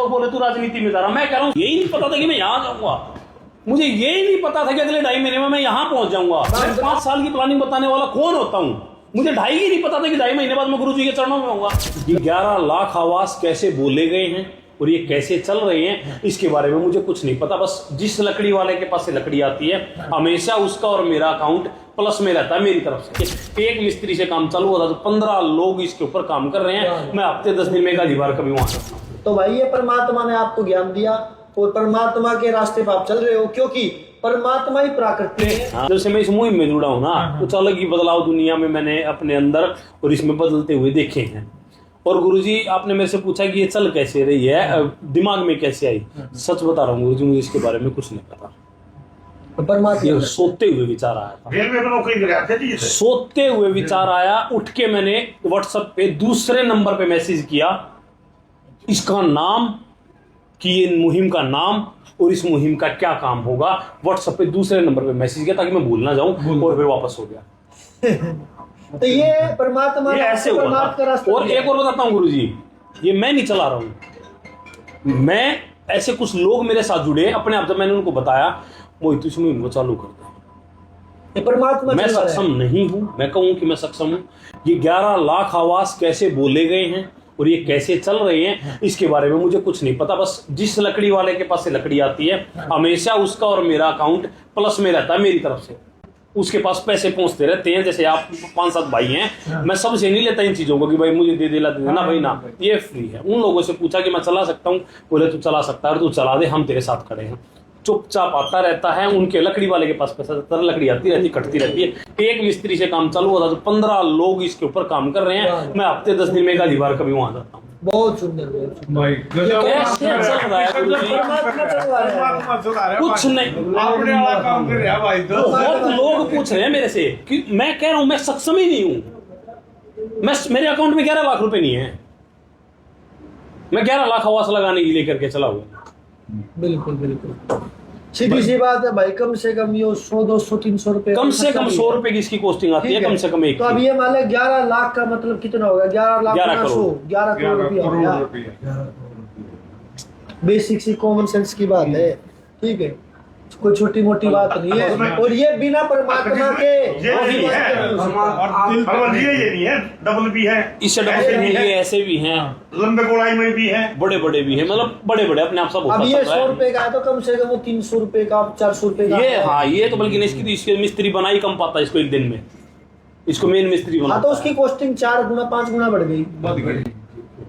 लोग बोले तू राजनीति में जा रहा, मैं कह रहा हूँ यही नहीं पता था कि मैं यहाँ जाऊंगा, मुझे यही नहीं पता था कि अगले 2.5 महीने में मैं यहाँ पहुंच जाऊंगा। मैं 5 साल की प्लानिंग बताने वाला कौन होता हूँ? मुझे 2.5 ही नहीं पता था कि 2.5 महीने बाद मैं गुरुजी के चरणों में होऊंगा। ये 11 लाख आवाज कैसे बोले गए हैं और ये कैसे चल रहे हैं, इसके बारे में मुझे कुछ नहीं पता। बस जिस लकड़ी वाले के पास से लकड़ी आती है, हमेशा उसका और मेरा अकाउंट प्लस में रहता है मेरी तरफ से। एक मिस्त्री से काम चालू होता तो 15 लोग इसके ऊपर काम कर रहे हैं। मैं हफ्ते 10 दिन में एक बार कभी वहां करता हूँ। तो भाई ये परमात्मा ने आपको ज्ञान दिया और परमात्मा के रास्ते पर आप चल रहे हो, क्योंकि परमात्मा ही प्राकृतिक है। जब से मैं इस मुहिम में जुड़ा हूं ना, कुछ अलग ही बदलाव दुनिया में मैंने अपने अंदर और इसमें बदलते हुए देखे हैं। और गुरुजी, आपने मेरे से पूछा कि ये चल कैसे रही है, दिमाग में कैसे आई। सच बता रहा हूँ गुरुजी, मुझे इसके बारे में कुछ नहीं पता। परमात्मा ये सोते हुए विचार आया था, सोते हुए विचार आया। उठ के मैंने व्हाट्सएप पे दूसरे नंबर पे मैसेज किया, इसका नाम कि ये मुहिम का नाम और इस मुहिम का क्या काम होगा। व्हाट्सएप पे दूसरे नंबर पे मैसेज किया ताकि मैं भूल ना जाऊं, और फिर वापस हो गया। तो ये परमात्मा ये ऐसे हुआ था। और एक और बताता हूँ गुरुजी, ये मैं नहीं चला रहा हूं, मैं ऐसे कुछ लोग मेरे साथ जुड़े अपने आप। जब मैंने उनको बताया मोहित इस मुहिम को चालू कर दो, परमात्मा मैं सक्षम नहीं हूं, मैं कहूं कि मैं सक्षम हूं। ये 11 लाख आवाज कैसे बोले गए हैं और ये कैसे चल रहे हैं, इसके बारे में मुझे कुछ नहीं पता। बस जिस लकड़ी वाले के पास से लकड़ी आती है, हमेशा उसका और मेरा अकाउंट प्लस में रहता है मेरी तरफ से। उसके पास पैसे पहुंचते रहते हैं। जैसे आप 5-7 भाई हैं, मैं सबसे नहीं लेता इन चीजों को कि भाई मुझे दे देना भाई ना, ये फ्री है। उन लोगों से पूछा कि मैं चला सकता हूँ, बोले तू चला सकता है, तू चला दे, हम तेरे साथ खड़े हैं। चुपचाप आता रहता है। उनके लकड़ी वाले के पास पैसा रहता है, लकड़ी आती रहती कटती रहती है। एक मिस्त्री से काम चालू होता तो 15 लोग इसके ऊपर काम कर रहे हैं। मैं हफ्ते 10 दिन में एक बार कभी वहां जाता हूँ। बहुत सुंदर भाई, कैसे चल रहा है गुरुजी? कुछ नहीं, अपने वाला काम कर रहा है भाई। तो बहुत लोग पूछ रहे हैं मेरे से कि मैं कह रहा हूं मैं सक्षम ही नहीं हूं। मेरे अकाउंट में 11 लाख रुपए नहीं है। मैं 11 लाख आवास लगाने के लिए करके चला हुआ। बिल्कुल बिल्कुल सीधी सी बात है भाई। कम से कम ये 100, 200, 300 रुपए, कम से कम 100 रुपए की इसकी कॉस्टिंग आती है, कम से कम एक। तो अब ये मान लो 11 लाख का मतलब कितना होगा? 11 लाख 11 करोड़ 11 करोड़ रुपया। बेसिक सी कॉमन सेंस की बात है, ठीक है, कोई छोटी मोटी बात नहीं है। और ये बिना परमात्मा के ये नहीं है, डबल भी है, इससे डबल भी है, ऐसे भी हैं, लंबे गोलाई में भी है, बड़े बड़े भी हैं, मतलब बड़े बड़े अपने आप सब। अब ये 100 रुपए का है तो कम से कम वो 300 रुपए का, 400 रुपए का। ये हाँ, ये तो बल्कि इसकी मिस्त्री बना ही कम पाता है इसको एक दिन में। इसको मेन मिस्त्री बना तो उसकी कॉस्टिंग 4 गुना 5 गुना बढ़ गई।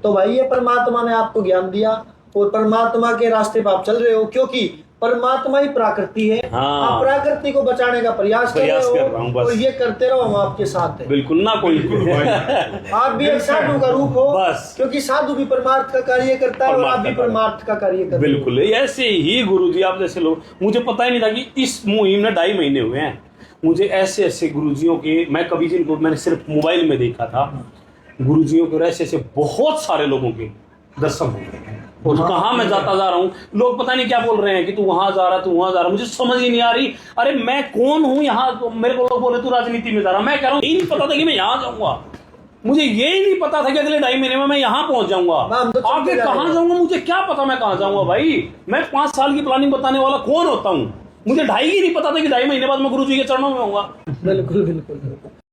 तो भाई ये परमात्मा ने आपको ज्ञान दिया और परमात्मा के रास्ते पर आप चल रहे हो, क्योंकि परमात्मा ही प्राकृति है। हाँ। आप प्रकृति को बचाने का प्रयास कर रहे हो और ये करते रहो, हम आपके साथ हैं। बिल्कुल ना कोई आप भी एक साधु का रूप हो, बस, क्योंकि साधु भी परमार्थ का कार्य करता है और आप भी परमार्थ का कार्य करते हो। बिल्कुल ऐसे ही गुरुजी, आप जैसे लोग, मुझे पता ही नहीं था कि इस मुहिम में 2.5 महीने हुए हैं। मुझे ऐसे ऐसे गुरुजियों के, मैं कभी जिनको मैंने सिर्फ मोबाइल में देखा था, गुरुजियों के ऐसे ऐसे बहुत सारे लोगों के दर्शन हुए। और कहाँ मैं जाता जा रहा हूँ, लोग पता नहीं क्या बोल रहे हैं कि तू वहां जा रहा, तू वहां जा रहा, मुझे समझ ही नहीं आ रही। अरे मैं कौन हूँ यहाँ? तो मेरे को लोग बोले तू राजनीति में जा रहा, मैं कह रहा हूँ यही नहीं पता था कि मैं यहाँ जाऊंगा, मुझे यही नहीं पता था कि अगले 2.5 महीने में मैं यहाँ पहुंच जाऊंगा। आगे कहाँ जाऊंगा मुझे क्या पता, मैं कहाँ जाऊंगा भाई। मैं 5 साल की प्लानिंग बताने वाला कौन होता हूँ? मुझे 2.5 ही नहीं पता था कि 2.5 महीने बाद मैं गुरुजी के चरणों में होऊंगा। बिल्कुल बिल्कुल।